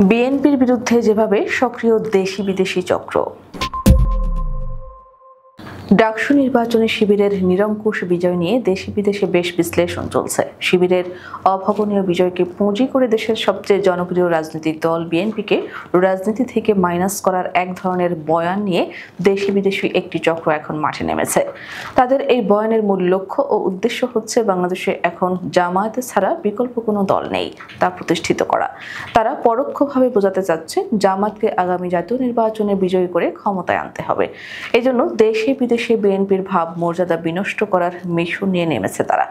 বিএনপির বিরুদ্ধে যেভাবে সক্রিয় দেশি বিদেশি চক্র। ডাকসু নির্বাচনে শিবিরের নিরঙ্কুশ বিজয় নিয়ে দেশি বিদেশে বেশ বিশ্লেষণ চলছে। শিবিরের অভাবনীয় বিজয়কে পুঁজি করে দেশের সবচেয়ে জনপ্রিয় রাজনৈতিক দল বিএনপিকে রাজনীতি থেকে মাইনাস করার এক ধরনের বয়ান নিয়ে দেশি বিদেশি একটি চক্র এখন মাঠে নেমেছে। তাদের এই বয়ানের মূল লক্ষ্য ও উদ্দেশ্য হচ্ছে বাংলাদেশে এখন জামায়াত ছাড়া বিকল্প কোনো দল নেই তা প্রতিষ্ঠিত করা। তারা পরোক্ষভাবে বোঝাতে চাচ্ছে জামায়াতকে আগামী জাতীয় নির্বাচনে বিজয়ী করে ক্ষমতায় আনতে হবে। এজন্য দেশে বিদেশে বিএনপির ভাব মর্যাদা বিনষ্ট করার মিশন নিয়ে নেমেছে তারা।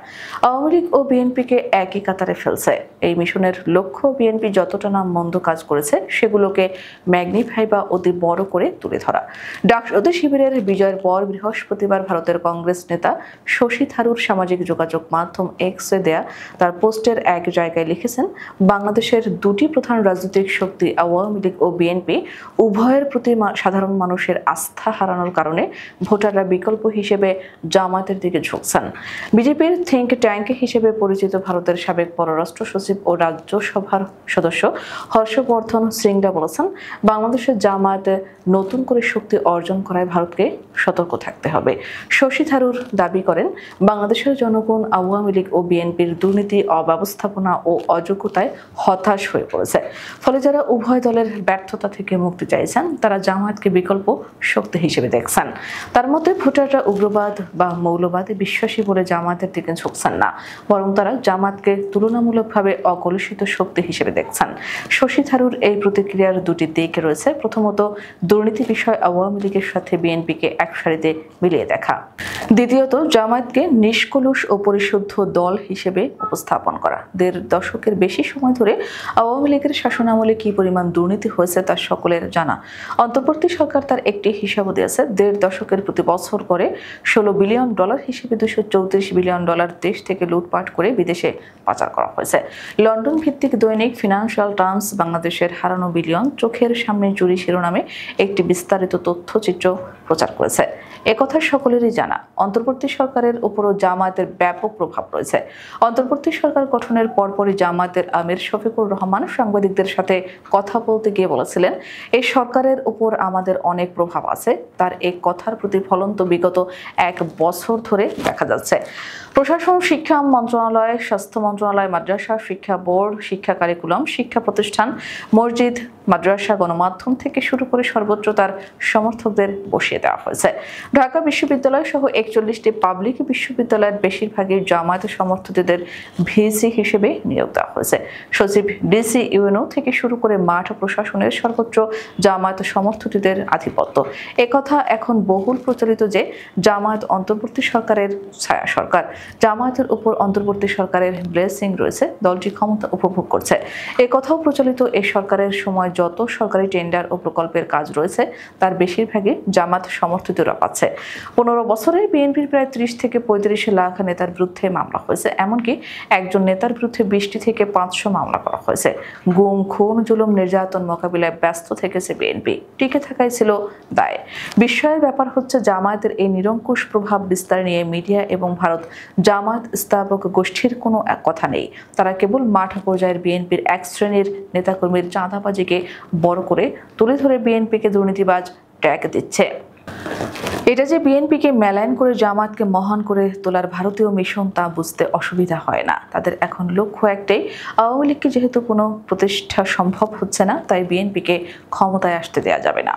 আওয়ামী লীগ ও বিএনপিকে একই কাতারে ফেলছে। এই মিশনের লক্ষ্য বিএনপি যতটা না মন্দ কাজ করেছে সেগুলোকে ম্যাগনিফাই বা অতি বড় করে তুলে ধরা। ডাকসু শিবিরের বিজয়ের পর বৃহস্পতিবার ভারতের কংগ্রেস নেতা শশী থারুর সামাজিক যোগাযোগ মাধ্যম এক্সে দেয়া তার পোস্টের এক জায়গায় লিখেছেন, বাংলাদেশের দুটি প্রধান রাজনৈতিক শক্তি আওয়ামী লীগ ও বিএনপি উভয়ের প্রতি সাধারণ মানুষের আস্থা হারানোর কারণে ভোটাররা বিকল্প হিসেবে জামায়াতের দিকে ঝুঁকছেন। বিজেপির থিঙ্ক ট্যাঙ্ক হিসেবে পরিচিত ভারতের সাবেক পররাষ্ট্র সচিব ও রাজ্যসভার সদস্য হর্ষবর্ধন শ্রিংলা বলেছেন, বাংলাদেশের জামায়াতে নতুন করে শক্তি অর্জন করায় ভারতকে সতর্ক থাকতে হবে। শশী থারুর দাবি করেন, বাংলাদেশের জনগণ আওয়ামী লীগ ও বিএনপির দুর্নীতি, অব্যবস্থাপনা ও অযোগ্যতায় হতাশ হয়ে পড়েছে। ফলে যারা উভয় দলের ব্যর্থতা থেকে মুক্তি চাইছেন তারা জামায়াতকে বিকল্প শক্তি হিসেবে দেখছেন। তার মতে ভোটাররা উগ্রবাদ বা মৌলবাদে বিশ্বাসী বলে জামায়াতের দিকে ঝুঁকছেন না, বরং তারা জামায়াতকে তুলনামূলকভাবে অকলুষিত শক্তি হিসেবে দেখছেন। শশী থারুর এই প্রতিক্রিয়ার দুটি দিক রয়েছে। প্রথমত, দুর্নীতি বিষয় আওয়ামী লীগের সাথে বিএনপিকে এক সারিতে মিলিয়ে দেখা। দ্বিতীয়ত, জামায়াতকে নিষ্কলুষ ও পরিশুদ্ধ দল হিসেবে উপস্থাপন করা। ১.৫ দশকের বেশি সময় ধরে আওয়ামী লীগের শাসনামলে কি পরিমাণ দুর্নীতি হয়েছে তা সকলের জানা। অন্তর্বর্তী সরকার তার একটি হিসাবও দিয়েছে। ১.৫ দশকের প্রতি বছর করে $16 বিলিয়ন হিসেবে $234 বিলিয়ন দেশ থেকে লুটপাট করে বিদেশে পাচার করা হয়েছে। লন্ডন ভিত্তিক দৈনিক ফিনান্সিয়াল টাইমস বাংলাদেশের হারানো বিলিয়ন চোখের সামনে চুরি শিরোনামে একটি বিস্তারিত তথ্যচিত্র প্রচার করেছে। একথা সকলেরই জানা। অন্তর্বর্তী সরকারের উপরও জামায়াতের ব্যাপক প্রভাব রয়েছে। অন্তর্বর্তী সরকার গঠনের পরপরই জামায়াতের আমির শফিকুর রহমান সাংবাদিকদের সাথে কথা বলতে গিয়ে বলেছিলেন, এই সরকারের উপর আমাদের অনেক প্রভাব আছে। তার এই কথার প্রতিফলন তো বিগত 1 বছর ধরে দেখা যাচ্ছে। প্রশাসন, শিক্ষা মন্ত্রণালয়, স্বাস্থ্য মন্ত্রণালয়, মাদ্রাসা শিক্ষা বোর্ড, শিক্ষা কারিকুলাম, শিক্ষা প্রতিষ্ঠান, মসজিদ, মাদ্রাসা, গণমাধ্যম থেকে শুরু করে সর্বত্র তার সমর্থকদের বসিয়ে দেওয়া হয়েছে। ঢাকা বিশ্ববিদ্যালয় সহ 41টি পাবলিক বিশ্ববিদ্যালয়ের বেশিরভাগই জামায়াত সমর্থকদের ভিসি হিসেবে নিয়োগ দেওয়া হয়েছে। সচিব, ডিসি, ইউএনও থেকে শুরু করে মাঠ প্রশাসনের সর্বোচ্চ জামায়াত সমর্থকদের আধিপত্য। একথা এখন বহুল প্রচলিত যে জামায়াত অন্তর্বর্তী সরকারের ছায়া সরকার। জামায়াতের উপর অন্তর্বর্তী সরকারের ব্লেসিং রয়েছে, দলটি ক্ষমতা উপভোগ করছে। এ কথাও প্রচলিত, এই সরকারের সময় যত সরকারি টেন্ডার ও প্রকল্পের কাজ রয়েছে তার বেশিরভাগই জামায়াত সমর্থিতরা পাচ্ছে। 15 বছরে বিএনপির প্রায় 30 থেকে 35 লাখ নেতার বিরুদ্ধে মামলা হয়েছে। এমনকি একজন নেতার বিরুদ্ধে 20 থেকে 500 মামলা করা হয়েছে। গুম, খুন, জুলুম, নির্যাতন মোকাবিলায় ব্যস্ত থেকেছে বিএনপি। টিকে থাকাই ছিল দায়। বিস্ময়ের ব্যাপার হচ্ছে জামায়াতের এই নিরঙ্কুশ প্রভাব বিস্তার নিয়ে মিডিয়া এবং ভারত জামায়াত স্থাপক গোষ্ঠীর কোনো এক কথা নেই। তারা কেবল মাঠ পর্যায়ের বিএনপির এক শ্রেণীর নেতাকর্মীর চাঁদাবাজিকে বড় করে তুলে ধরে বিএনপিকে দুর্নীতিবাজ ট্যাগ দিচ্ছে। এটা যে বিএনপিকে মেলায়ন করে জামায়াতকে মহান করে তোলার ভারতীয় মিশন তা বুঝতে অসুবিধা হয় না। তাদের এখন লক্ষ্য একটাই, আওয়ামী লীগকে যেহেতু কোনো প্রতিষ্ঠা সম্ভব হচ্ছে না, তাই বিএনপিকে ক্ষমতায় আসতে দেওয়া যাবে না।